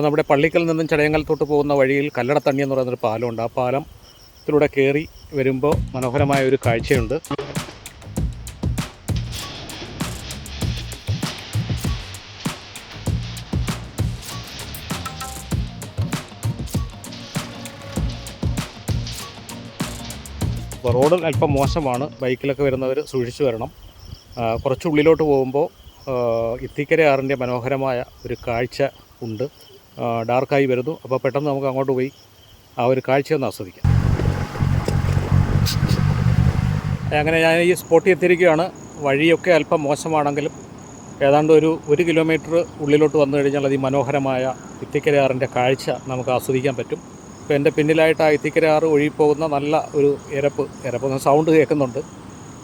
അപ്പോൾ നമ്മുടെ പള്ളിക്കൽ നിന്നും ചടയങ്കലത്തോട്ട് പോകുന്ന വഴിയിൽ കല്ലടത്തണ്ണി എന്ന് പറയുന്നൊരു പാലമുണ്ട്. ആ പാലത്തിലൂടെ കയറി വരുമ്പോൾ മനോഹരമായ ഒരു കാഴ്ചയുണ്ട്. അപ്പോൾ റോഡ് അല്പം മോശമാണ്, ബൈക്കിലൊക്കെ വരുന്നവർ സൂക്ഷിച്ചു വരണം. കുറച്ചുള്ളിലോട്ട് പോകുമ്പോൾ ഇത്തിക്കര ആറിൻ്റെ മനോഹരമായ ഒരു കാഴ്ച ഉണ്ട്. ഡാർക്കായി വരുന്നു. അപ്പോൾ പെട്ടെന്ന് നമുക്ക് അങ്ങോട്ട് പോയി ആ ഒരു കാഴ്ചയൊന്ന് ആസ്വദിക്കാം. അങ്ങനെ ഞാൻ ഈ സ്പോട്ടിൽ എത്തിയിരിക്കുകയാണ്. വഴിയൊക്കെ അല്പം മോശമാണെങ്കിലും ഏതാണ്ട് ഒരു കിലോമീറ്റർ ഉള്ളിലോട്ട് വന്നു കഴിഞ്ഞാൽ അത് ഈ മനോഹരമായ ഇത്തിക്കര ആറിൻ്റെ കാഴ്ച നമുക്ക് ആസ്വദിക്കാൻ പറ്റും. ഇപ്പോൾ എൻ്റെ പിന്നിലായിട്ട് ആ ഇത്തിക്കര ആറ് ഒഴുകിപ്പോകുന്ന നല്ല ഒരു ഇരപ്പ് സൗണ്ട് കേൾക്കുന്നുണ്ട്.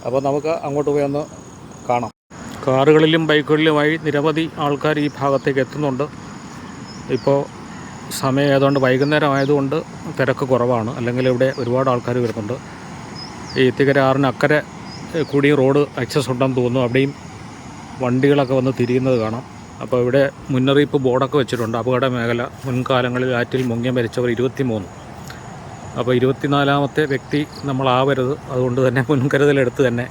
അപ്പോൾ നമുക്ക് അങ്ങോട്ട് പോയി ഒന്ന് കാണാം. കാറുകളിലും ബൈക്കുകളിലുമായി നിരവധി ആൾക്കാർ ഈ ഭാഗത്തേക്ക് എത്തുന്നുണ്ട്. ഇപ്പോൾ സമയം ഏതാണ്ട് വൈകുന്നേരം ആയതുകൊണ്ട് തിരക്ക് കുറവാണ്, അല്ലെങ്കിൽ ഇവിടെ ഒരുപാട് ആൾക്കാർ വരുന്നുണ്ട്. ഈ ഇത്തിക്കര ആറിന് അക്കരെ കൂടി റോഡ് ആക്സസ് ഉണ്ടെന്ന് തോന്നുന്നു. അവിടെയും വണ്ടികളൊക്കെ വന്ന് തിരിയുന്നത് കാണാം. അപ്പോൾ ഇവിടെ മുന്നറിയിപ്പ് ബോർഡൊക്കെ വെച്ചിട്ടുണ്ട്. അപകട മേഖല, മുൻകാലങ്ങളിൽ ആറ്റിൽ മുങ്ങി മരിച്ചവർ 23. അപ്പോൾ 24ാമത്തെ വ്യക്തി നമ്മളാവരുത്. അതുകൊണ്ട് തന്നെ മുൻകരുതലെടുത്ത് തന്നെ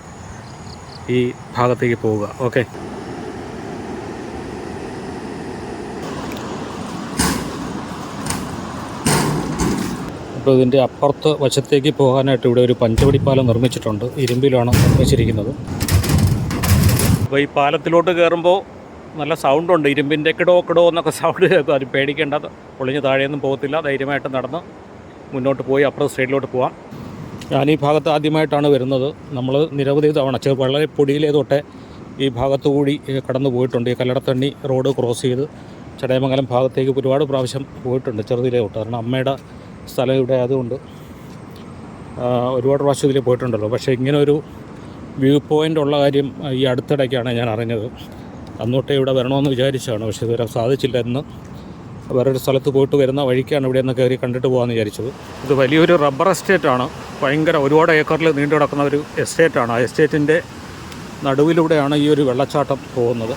ഈ ഭാഗത്തേക്ക് പോവുക. ഓക്കെ. അപ്പോൾ ഇതിൻ്റെ അപ്പുറത്ത് വശത്തേക്ക് പോകാനായിട്ട് ഇവിടെ ഒരു പഞ്ചവടിപ്പാലം നിർമ്മിച്ചിട്ടുണ്ട്. ഇരുമ്പിലാണ് നിർമ്മിച്ചിരിക്കുന്നത്. അപ്പോൾ ഈ പാലത്തിലോട്ട് കയറുമ്പോൾ നല്ല സൗണ്ടുണ്ട്. ഇരുമ്പിൻ്റെ കിടോ എന്നൊക്കെ സൗണ്ട് കേൾക്കും. അത് പേടിക്കേണ്ടത്, പൊളിഞ്ഞ് താഴെയൊന്നും പോകത്തില്ല. ധൈര്യമായിട്ട് നടന്ന് മുന്നോട്ട് പോയി അപ്പുറം സൈഡിലോട്ട് പോകാം. ഞാൻ ഈ ഭാഗത്ത് ആദ്യമായിട്ടാണ് വരുന്നത്. നമ്മൾ നിരവധി തവണ വളരെ പൊടിയിലേ തൊട്ടേ ഈ ഭാഗത്തു കൂടി കടന്നു പോയിട്ടുണ്ട്. ഈ കല്ലടത്തണ്ണി റോഡ് ക്രോസ് ചെയ്ത് ചടയമംഗലം ഭാഗത്തേക്ക് ഒരുപാട് പ്രാവശ്യം പോയിട്ടുണ്ട് ചെറുതിലേ തൊട്ട്. കാരണം അമ്മയുടെ സ്ഥലം ഇവിടെ ആയതുകൊണ്ട് ഒരുപാട് പ്രാവശ്യം ഇതിൽ പോയിട്ടുണ്ടല്ലോ. പക്ഷേ ഇങ്ങനെ ഒരു വ്യൂ പോയിൻ്റ് ഉള്ള കാര്യം ഈ അടുത്തിടയ്ക്കാണ് ഞാൻ അറിഞ്ഞത്. അന്നോട്ടേ ഇവിടെ വരണമെന്ന് വിചാരിച്ചതാണ്, പക്ഷേ ഇതുവരെ സാധിച്ചില്ല. ഇന്ന് വേറൊരു സ്ഥലത്ത് പോയിട്ട് വരുന്ന വഴിക്കാണ് ഇവിടെ നിന്ന് കയറി കണ്ടിട്ട് പോകാമെന്ന് വിചാരിച്ചത്. ഇത് വലിയൊരു റബ്ബർ എസ്റ്റേറ്റാണ്. ഭയങ്കര ഒരുപാട് ഏക്കറിൽ നീണ്ടു കിടക്കുന്ന ഒരു എസ്റ്റേറ്റാണ്. ആ എസ്റ്റേറ്റിൻ്റെ നടുവിലൂടെയാണ് ഈ ഒരു വെള്ളച്ചാട്ടം പോകുന്നത്.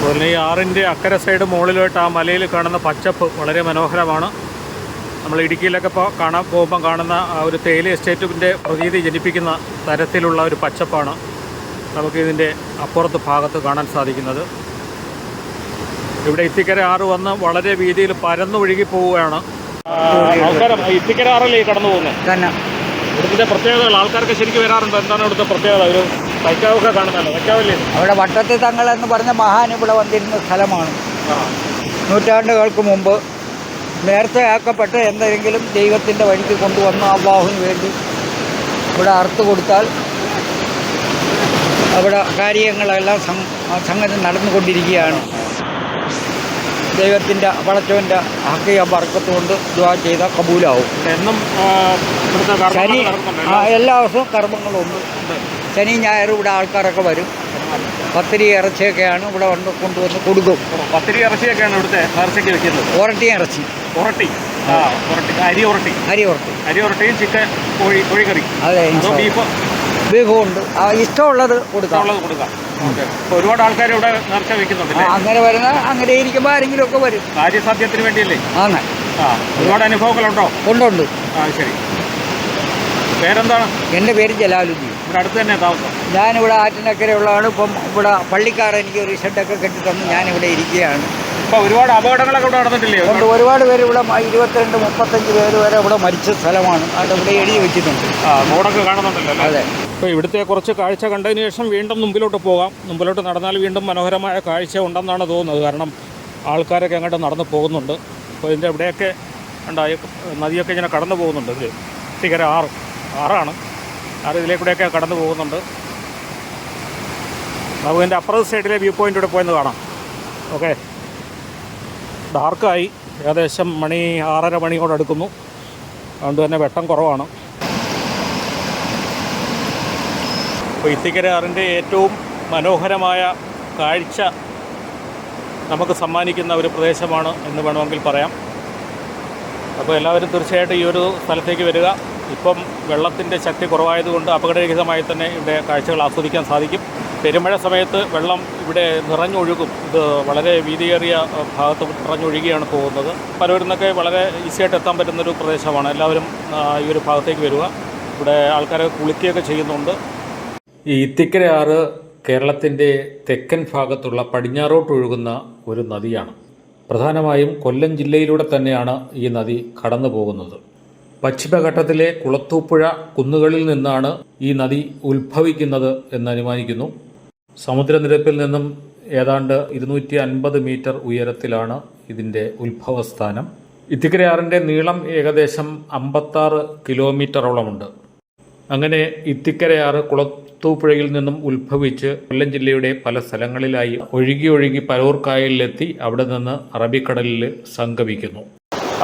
അതുപോലെ ഈ ആറിൻ്റെ അക്കരെ സൈഡ് മുകളിലോട്ട് ആ മലയിൽ കാണുന്ന പച്ചപ്പ് വളരെ മനോഹരമാണ്. നമ്മൾ ഇടുക്കിയിലൊക്കെ കാണാൻ പോകുമ്പം കാണുന്ന ആ ഒരു തേയില എസ്റ്റേറ്റിൻ്റെ പ്രതീതി ജനിപ്പിക്കുന്ന തരത്തിലുള്ള ഒരു പച്ചപ്പാണ് നമുക്കിതിൻ്റെ അപ്പുറത്ത് ഭാഗത്ത് കാണാൻ സാധിക്കുന്നത്. ഇവിടെ ഇത്തിക്കര ആറ് വന്ന് വളരെ വീതിയിൽ പരന്നൊഴുകി പോവുകയാണ്. നമസ്കാരം. ഇത്തിക്കര ആറല്ലേ കടന്നു പോകുന്നത്? ഇവിടുത്തെ പ്രത്യേകതകൾ ആൾക്കാർക്ക് ശരിക്കും വരാറുണ്ട്. എന്താണ് ഇവിടുത്തെ പ്രത്യേകത? ഒരു വൈക്കാവൊക്കെ കാണുന്നല്ലോ. വൈക്കാവല്ലേ? അവിടെ വട്ടത്തിൽ തങ്ങൾ എന്ന് പറഞ്ഞ മഹാൻ ഇവിടെ വന്നിരുന്ന സ്ഥലമാണ്. നൂറ്റാണ്ടുകൾക്ക് മുമ്പ് നേരത്തെ ആക്കപ്പെട്ട് എന്തെങ്കിലും ദൈവത്തിൻ്റെ വഴിക്ക് കൊണ്ടുവന്ന് അള്ളാഹുവിന് വേണ്ടി ഇവിടെ അറുത്ത് കൊടുത്താൽ അവിടെ കാര്യങ്ങളെല്ലാം സംഗതി നടന്നുകൊണ്ടിരിക്കുകയാണ്. ദൈവത്തിൻ്റെ പടച്ചവൻ്റെ ഹക്കിയ ബർക്കത്ത് കൊണ്ട് ദുആ ചെയ്ത കബൂലാവും. എന്നും ശനി എല്ലാ ദിവസവും കർമ്മങ്ങളുണ്ട്. ശനി ഞായറും ഇവിടെ ആൾക്കാരൊക്കെ വരും. പത്തിരി ഇറച്ചിയൊക്കെയാണ് ഇവിടെ കൊണ്ടുവന്ന് കൊടുക്കും. പത്തിരി ഇറച്ചിയൊക്കെയാണ് ഇവിടുത്തെ നേർച്ചയ്ക്ക് വെക്കുന്നത്. ഒരട്ടി ഇറച്ചി, അരി ഒരട്ടിയും ചിക്കൻ, കോഴിക്കറി, അതെ, ബീഫും ഉണ്ട്. ഇഷ്ടമുള്ളത് കൊടുക്കാം. ഒരുപാട് ആൾക്കാർ ഇവിടെ നേർച്ച വെക്കുന്നുണ്ട്. അങ്ങനെ വരുന്ന അങ്ങനെ ഇരിക്കുമ്പോൾ ആരെങ്കിലും ഒക്കെ വരും. കാര്യസാധ്യത്തിന് വേണ്ടിയല്ലേ? ആണ്. ഒരുപാട് അനുഭവങ്ങളുണ്ടോ? ഉണ്ട്. ശരി. പേരെന്താണ്? എൻ്റെ പേര് ജലാലുദ്ദീൻ. ഇവിടെ അടുത്ത് തന്നെ താമസം? ഞാനിവിടെ ആറ്റിനക്കരയുള്ളതാണ്. ഇപ്പം ഇവിടെ പള്ളിക്കാർ എനിക്ക് ഒരു ഷെഡൊക്കെ കെട്ടിത്തന്ന് ഞാനിവിടെ ഇരിക്കുകയാണ്. ഇപ്പോൾ ഒരുപാട് അപകടങ്ങളൊക്കെ ഇവിടെ നടന്നിട്ടില്ലേ? ഉണ്ട്. ഒരുപാട് പേര് ഇവിടെ 22-35 പേര് വരെ ഇവിടെ മരിച്ച സ്ഥലമാണ്. അവിടെ ഇവിടെ എഴുതി വെച്ചിട്ടുണ്ട്. റോഡൊക്കെ കാണുന്നുണ്ടല്ലോ. അതെ. ഇപ്പോൾ ഇവിടുത്തെ കുറച്ച് കാഴ്ച കണ്ടതിന് ശേഷം വീണ്ടും മുമ്പിലോട്ട് പോകാം. മുമ്പിലോട്ട് നടന്നാൽ വീണ്ടും മനോഹരമായ കാഴ്ച ഉണ്ടെന്നാണ് തോന്നുന്നത്. കാരണം ആൾക്കാരൊക്കെ അങ്ങോട്ട് നടന്നു പോകുന്നുണ്ട്. അപ്പോൾ ഇതിൻ്റെ ഇവിടെയൊക്കെ ഉണ്ടായി നദിയൊക്കെ ഇങ്ങനെ കടന്നു പോകുന്നുണ്ട്. ഇതിൽ ഇത്തിക്കര ആറാണ് ഇതിലേക്കൂടെയൊക്കെ കടന്നു പോകുന്നുണ്ട്. നമുക്ക് ഇതിൻ്റെ അപ്പുറത്തെ സൈഡിലെ വ്യൂ പോയിൻ്റ് ഇവിടെ പോയെന്ന് കാണാം. ഓക്കെ, ഡാർക്കായി, ഏകദേശം 6:30 മണിയോട് അടുക്കുന്നു. അതുകൊണ്ട് തന്നെ വെട്ടം കുറവാണ്. അപ്പോൾ ഇത്തിക്കര ആറിൻ്റെ ഏറ്റവും മനോഹരമായ കാഴ്ച നമുക്ക് സമ്മാനിക്കുന്ന ഒരു പ്രദേശമാണ് എന്ന് വേണമെങ്കിൽ പറയാം. അപ്പോൾ എല്ലാവരും തീർച്ചയായിട്ടും ഈ ഒരു സ്ഥലത്തേക്ക് വരിക. ഇപ്പം വെള്ളത്തിൻ്റെ ശക്തി കുറവായതുകൊണ്ട് അപകടരഹിതമായി തന്നെ ഇവിടെ കാഴ്ചകൾ ആസ്വദിക്കാൻ സാധിക്കും. പെരുമഴ സമയത്ത് വെള്ളം ഇവിടെ നിറഞ്ഞൊഴുകും. ഇത് വളരെ വീതിയേറിയ ഭാഗത്ത് നിറഞ്ഞൊഴുകിയാണ് പോകുന്നത്. പലവരിൽ നിന്നൊക്കെ വളരെ ഈസിയായിട്ട് എത്താൻ പറ്റുന്നൊരു പ്രദേശമാണ്. എല്ലാവരും ഈ ഒരു ഭാഗത്തേക്ക് വരിക. ഇവിടെ ആൾക്കാരെ കുളിക്കുകയൊക്കെ ചെയ്യുന്നുണ്ട്. ഈ ഇത്തിക്കര ആറ് കേരളത്തിൻ്റെ തെക്കൻ ഭാഗത്തുള്ള പടിഞ്ഞാറോട്ട് ഒഴുകുന്ന ഒരു നദിയാണ്. പ്രധാനമായും കൊല്ലം ജില്ലയിലൂടെ തന്നെയാണ് ഈ നദി കടന്നു പോകുന്നത്. പശ്ചിമഘട്ടത്തിലെ കുളത്തൂപ്പുഴ കുന്നുകളിൽ നിന്നാണ് ഈ നദി ഉത്ഭവിക്കുന്നത് എന്നനുമാനിക്കുന്നു. സമുദ്രനിരപ്പിൽ നിന്നും ഏതാണ്ട് 250 മീറ്റർ ഉയരത്തിലാണ് ഇതിൻ്റെ ഉത്ഭവസ്ഥാനം. ഇത്തിക്കരയാറിൻ്റെ നീളം ഏകദേശം 56 കിലോമീറ്ററോളമുണ്ട്. അങ്ങനെ ഇത്തിക്കരയാറ് കുളത്തൂപ്പുഴയിൽ നിന്നും ഉത്ഭവിച്ച് കൊല്ലം ജില്ലയുടെ പല സ്ഥലങ്ങളിലായി ഒഴുകി പരൂർക്കായലിലെത്തി അവിടെ നിന്ന് അറബിക്കടലിൽ സംഗമിക്കുന്നു.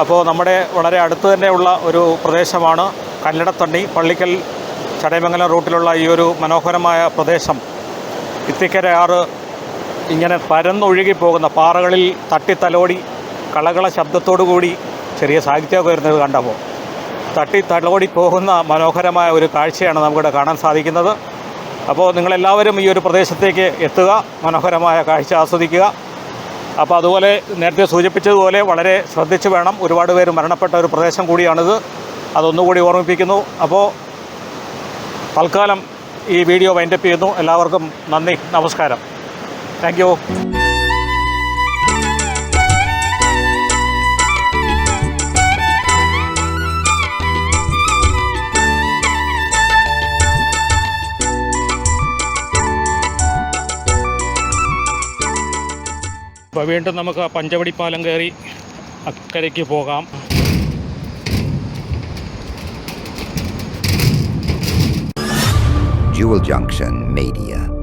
അപ്പോൾ നമ്മുടെ വളരെ അടുത്ത് തന്നെയുള്ള ഒരു പ്രദേശമാണ് കല്ലടത്തണ്ണി പള്ളിക്കൽ ചടയമംഗലം റൂട്ടിലുള്ള ഈ ഒരു മനോഹരമായ പ്രദേശം. ഇത്തിക്കരയാറ് ഇങ്ങനെ പരന്നൊഴുകി പോകുന്ന പാറകളിൽ തട്ടിത്തലോടി കളകള ശബ്ദത്തോടുകൂടി ചെറിയ സാഹിത്യമൊക്കെ വരുന്നത് കണ്ടപ്പോൾ തട്ടിത്തലോടി പോകുന്ന മനോഹരമായ ഒരു കാഴ്ചയാണ് നമുക്കിവിടെ കാണാൻ സാധിക്കുന്നത്. അപ്പോൾ നിങ്ങളെല്ലാവരും ഈ ഒരു പ്രദേശത്തേക്ക് എത്തുക, മനോഹരമായ കാഴ്ച ആസ്വദിക്കുക. അപ്പോൾ അതുപോലെ നേരത്തെ സൂചിപ്പിച്ചതുപോലെ വളരെ ശ്രദ്ധിച്ച് വേണം. ഒരുപാട് പേര് മരണപ്പെട്ട ഒരു പ്രദേശം കൂടിയാണിത്, അതൊന്നുകൂടി ഓർമ്മിപ്പിക്കുന്നു. അപ്പോൾ തൽക്കാലം ഈ വീഡിയോ വൈൻഡപ്പ് ചെയ്യുന്നു. എല്ലാവർക്കും നന്ദി, നമസ്കാരം. Thank you. അപ്പോൾ വീണ്ടും നമുക്ക് പഞ്ചവടി പാലം കയറി അക്കരയ്ക്ക് പോകാം. Jewel Junction Media.